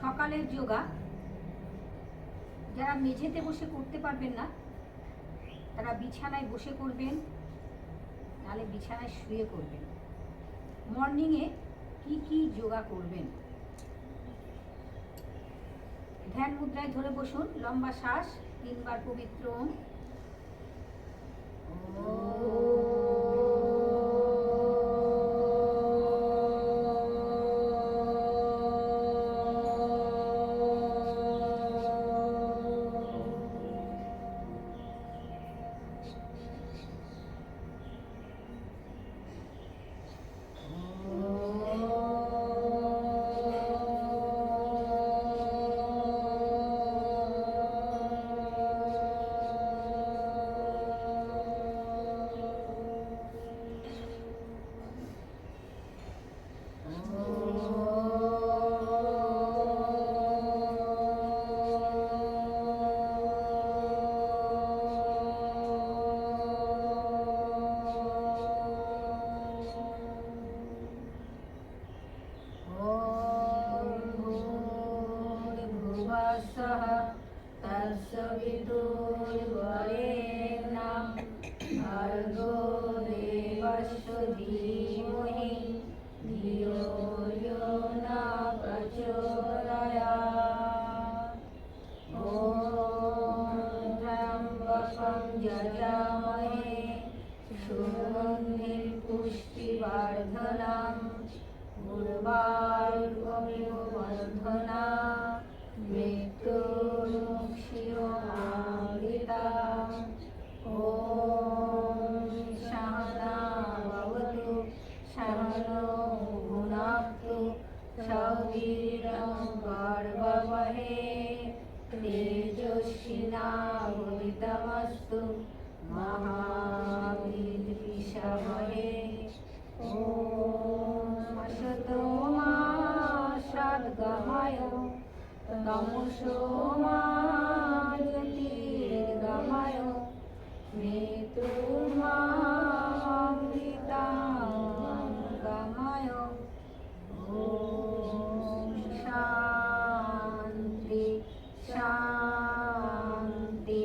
সকালের যোগা যারা মেঝেতে বসে করতে পারবেন না তারা বিছানায় বসে করবেন, নাহলে বিছানায় শুয়ে করবেন। মর্নিংয়ে কি কি যোগা করবেন? ধ্যান মুদ্রায় ধরে বসুন, লম্বা শ্বাস, 3 বার পবিত্র ওম। तेजस्विनावधीतमस्तु महाविद्विषावहे। ॐ असतो मा सद्गमय तमसो मा ज्योतिर्गमय मृत्युर्मामृतांगमय। ॐ शान्ति शान्ति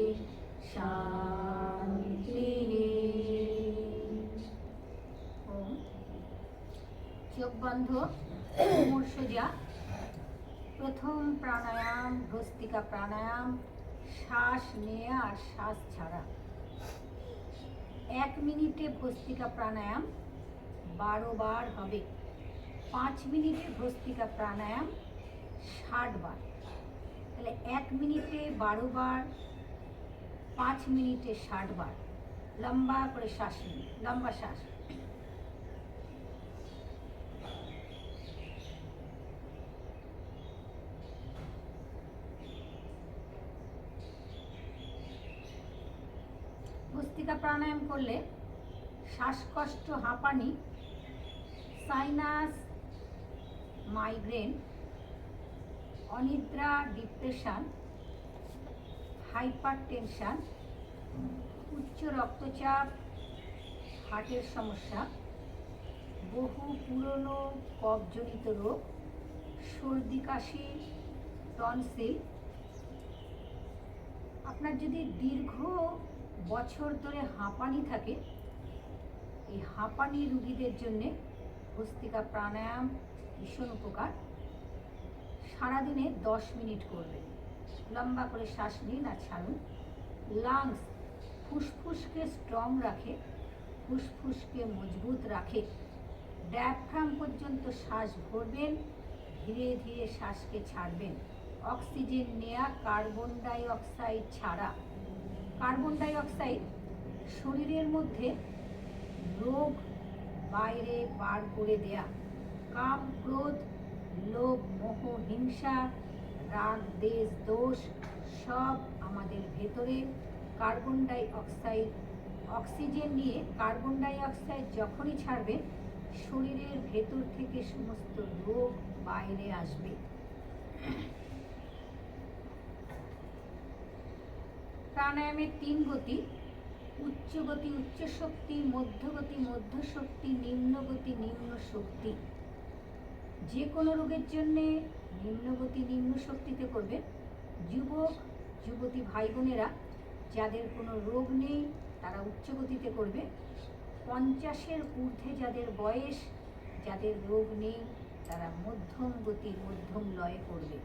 शान्ति। चोख बंध, कोमर सोजा। प्रथम प्राणायाम भस्त्रिका प्राणायाम, श्वास नेওয়া আর শ্বাস ছাড়া। 1 মিনিটে ভস্ত্রিকা প্রাণায়াম 12 বার হবে। 5 মিনিটে ভস্ত্রিকা প্রাণায়াম 60 বার। তাহলে 1 মিনিটে 12 বার, 5 মিনিটে 60 বার। লম্বা করে শ্বাস নিন, লম্বা শ্বাস। ভস্ত্রিকা প্রাণায়াম করলে শ্বাসকষ্ট, হাঁপানি, সাইনাস, মাইগ্রেন, অনিদ্রা, ডিপ্রেশন, হাইপার টেনশন, উচ্চ রক্তচাপ, হার্টের সমস্যা, বহু পুরনো কফজনিত রোগ, সর্দি কাশি, টনসিল। আপনার যদি দীর্ঘ বছর ধরে হাঁপানি থাকে, এই হাঁপানি রোগীদের জন্যে ভস্ত্রিকা প্রাণায়াম ভীষণ উপকার। সারাদিনে 10 মিনিট করবেন। লম্বা করে শ্বাস নিন আর ছাড়ুন। লাংস, ফুসফুসকে স্ট্রং রাখে, ফুসফুসকে মজবুত রাখে। ডায়াফ্রাম পর্যন্ত শ্বাস ভরবেন, ধীরে ধীরে শ্বাসকে ছাড়বেন। অক্সিজেন নেওয়া, কার্বন ডাই অক্সাইড ছাড়া। কার্বন ডাই অক্সাইড শরীরের মধ্যে রোগ বাইরে বার করে দেয়া। কাম, ক্রোধ, লোভ, মোহ, হিংসা, রাগ, দেশ, দোষ সব আমাদের ভেতরে। কার্বন ডাই অক্সাইড, অক্সিজেন নিয়ে কার্বন ডাই অক্সাইড যখনই ছাড়বে, শরীরের ভেতর থেকে সমস্ত রোগ বাইরে আসবে। প্রাণায়ামের 3 গতি: উচ্চ গতি, উচ্চ শক্তি, মধ্য গতি, মধ্য শক্তি, নিম্ন গতি, নিম্ন শক্তি। যে কোনো রোগের জন্যে নিম্নগতি নিম্ন শক্তিতে করবে। যুবক যুবতী ভাই বোনেরা যাদের কোনো রোগ নেই তারা উচ্চ গতিতে করবে। 50-এর ঊর্ধ্বে যাদের বয়স, যাদের রোগ নেই তারা মধ্যম গতি মধ্যম লয়ে করবে।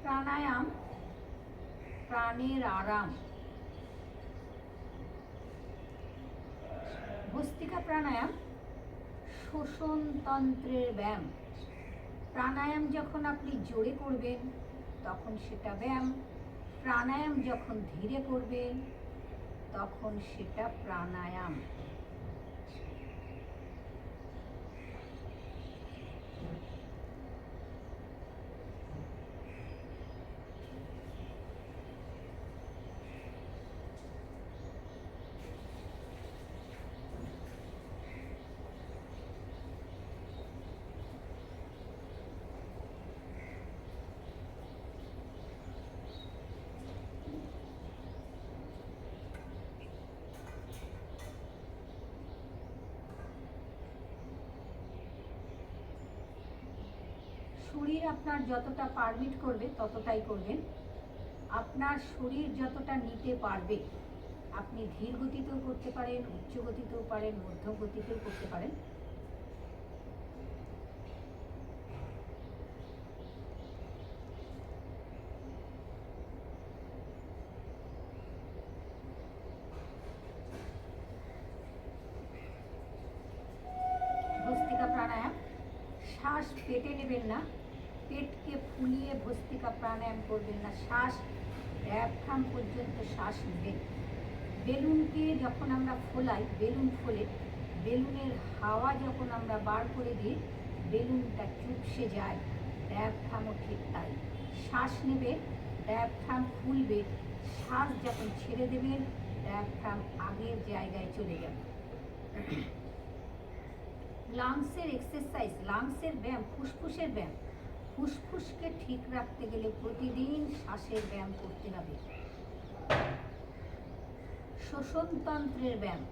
প্রাণায়াম প্রাণের আরাম। ভস্ত্রিকা প্রাণায়াম শ্বসনতন্ত্রের ব্যায়াম। প্রাণায়াম যখন আপনি জোরে করবেন তখন সেটা ব্যায়াম, প্রাণায়াম যখন ধীরে করবেন তখন সেটা প্রাণায়াম। শরীর আপনার যতটা পারমিট করবে ততটাই করবেন। আপনার শরীর যতটা নিতে পারবে আপনি ধীর গতিতেও করতে পারেন, উচ্চ গতিতেও পারেন, মধ্যম গতিতেও করতে পারেন। ভস্ত্রিকা প্রাণায়াম, শ্বাস পেটে নেবেন না, পেটকে ফুলিয়ে ভস্ত্রিকা প্রাণায়াম করবেন না, শ্বাস ডায়াফ্রাম পর্যন্ত শ্বাস নেবেন। বেলুনকে যখন আমরা ফোলাই, বেলুন ফোলে, বেলুনের হাওয়া যখন আমরা বার করে দিই বেলুনটা চুপসে যায়, ডায়াফ্রামও ঠিক তাই। শ্বাস নেবে, ডায়াফ্রাম ফুলবে, শ্বাস যখন ছেড়ে দেবেন ডায়াফ্রাম আগের জায়গায় চলে যাবে। লাংসের এক্সারসাইজ, লাংসের ব্যায়াম, ফুসফুসের ব্যায়াম। ফুসফুসকে ঠিক রাখতে গেলে প্রতিদিন শ্বাসের ব্যায়াম করতে হবে। শ্বসনতন্ত্রের ব্যায়াম।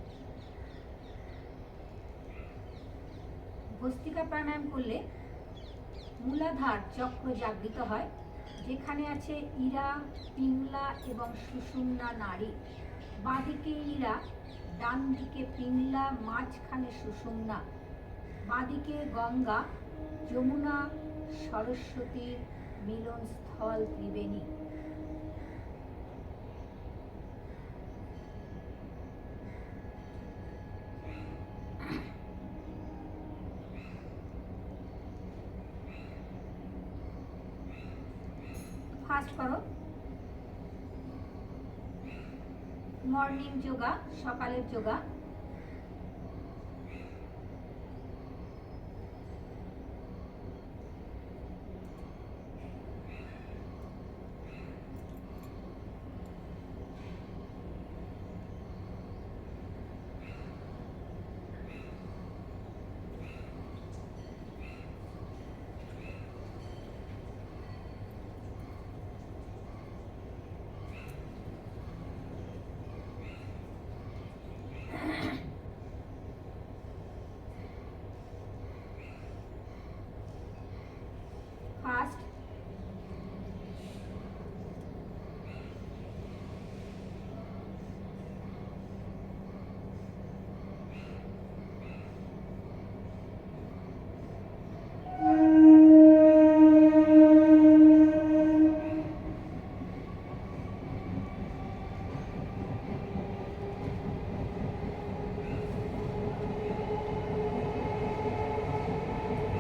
ভস্ত্রিকা প্রাণায়াম করলে মূলাধার চক্র জাগৃত হয়, যেখানে আছে ইরা, পিংলা এবং সুষুম্না নাড়ি। বাঁদিকে ইরা, ডান দিকে পিংলা, মাঝখানে সুষুম্না। বাঁদিকে গঙ্গা, যমুনা, সরস্বতীর মিলনস্থল ত্রিবেণী। ফাস্ট করো। মর্নিং যোগা, সকালের যোগা। ফাস্ট।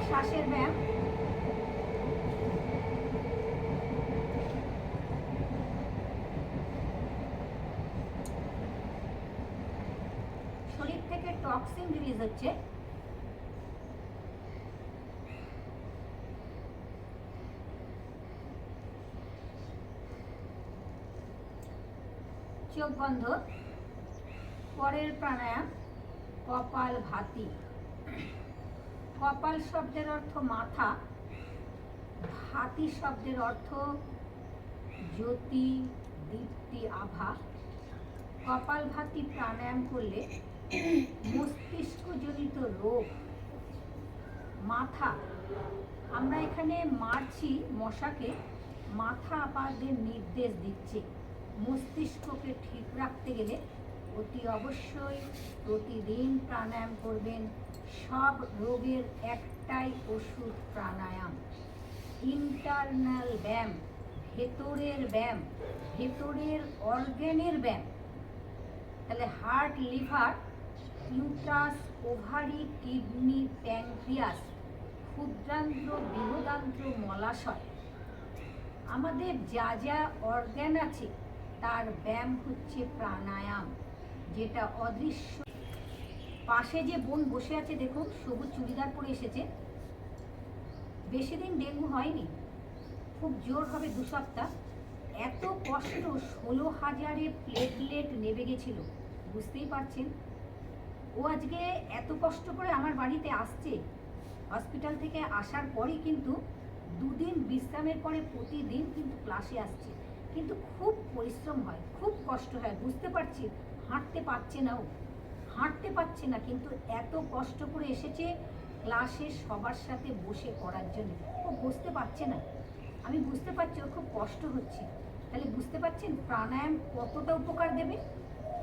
শ্বাসের ব্যায়াম। শরীর থেকে টক্সিন রিলিজ হচ্ছে, চোখ বন্ধ। পরের প্রাণায়াম কপাল ভাতি। কপাল শব্দের অর্থ মাথা, ভাতি শব্দের অর্থ জ্যোতি, দীপ্তি, আভা। কপালভাতি প্রাণায়াম করলে মস্তিষ্কজনিত রোগ, মাথা, আমরা এখানে মারছি মশাকে, মাথা আপাদের নির্দেশ দিচ্ছে। মস্তিষ্ককে ঠিক রাখতে গেলে অতি অবশ্যই প্রতিদিন প্রাণায়াম করবেন। সব রোগের একটাই ওষুধ প্রাণায়াম, ইন্টারনাল ব্যায়াম, ভেতরের ব্যায়াম, ভেতরের অর্গ্যানের ব্যায়াম। তাহলে heart, liver, uterus, ovary, kidney, pancreas, ক্ষুদ্রান্ত্র, বৃহদান্ত্র, মলাশয়, আমাদের যা যা অর্গ্যান আছে তার ব্যায়াম হচ্ছে প্রাণায়াম, যেটা অদৃশ্য। পাশে যে বোন বসে আছে দেখুন, সবুজ চুড়িদার পরে এসেছে। বেশি দিন ডেঙ্গু হয়নি, খুব জোর হবে 2 সপ্তাহ। এত কষ্ট, 16,000 প্লেটলেট নেমে গেছিল, বুঝতেই পারছেন। ও আজকে এত কষ্ট করে আমার বাড়িতে আসছে, হসপিটাল থেকে আসার পরে কিন্তু 2 দিন বিশ্রামের পরে প্রতিদিন কিন্তু ক্লাসে আসছে। কিন্তু খুব পরিশ্রম হয়, খুব কষ্ট হয়, বুঝতে পারছি। হাঁটতে পারছে না, ও হাঁটতে পারছে না, কিন্তু এত কষ্ট করে এসেছে ক্লাসে সবার সাথে বসে করার জন্য। ও বসতে পারছে না, আমি বুঝতে পারছি ওর খুব কষ্ট হচ্ছে। তাহলে বুঝতে পারছেন প্রাণায়াম কতটা উপকার দেবে।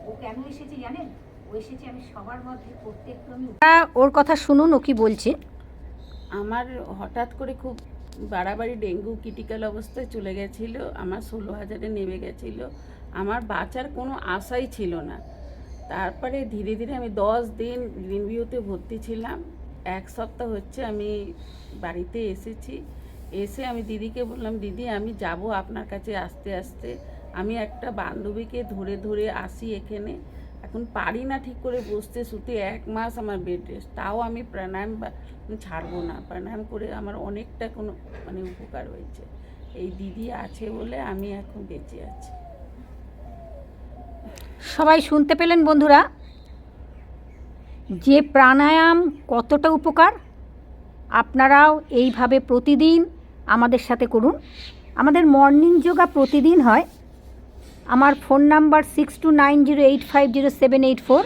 ও কেন এসেছে জানেন? ও এসেছে আমি সবার মধ্যে প্রত্যেকক্রমে। ওর কথা শুনুন ও কি বলছে। আমার হঠাৎ করে খুব বাড়াবাড়ি ডেঙ্গু ক্রিটিক্যাল অবস্থায় চলে গেছিলো, আমার 16,000-এ নেমে গেছিলো। আমার বাঁচার কোনো আশাই ছিল না। তারপরে ধীরে ধীরে আমি 10 দিন গ্রিনভিউতে ভর্তি ছিলাম। 1 সপ্তাহ হচ্ছে আমি বাড়িতে এসেছি। এসে আমি দিদিকে বললাম, দিদি আমি যাব আপনার কাছে আস্তে আস্তে। আমি একটা বান্ধবীকে ধরে ধরে আসি এখানে, এখন পারি না ঠিক করে বসতে শুতে। 1 মাস আমার বেড রেস্ট, তাও আমি প্রাণায়াম ছাড়বো না। প্রাণায়াম করে আমার অনেকটা কোনো উপকার হয়েছে। এই দিদি আছে বলে আমি এখন বেঁচে আছি। সবাই শুনতে পেলেন বন্ধুরা, যে প্রাণায়াম কতটা উপকার। আপনারাও এইভাবে প্রতিদিন আমাদের সাথে করুন। আমাদের মর্নিং যোগা প্রতিদিন হয়। আমার ফোন নাম্বার 6290850784।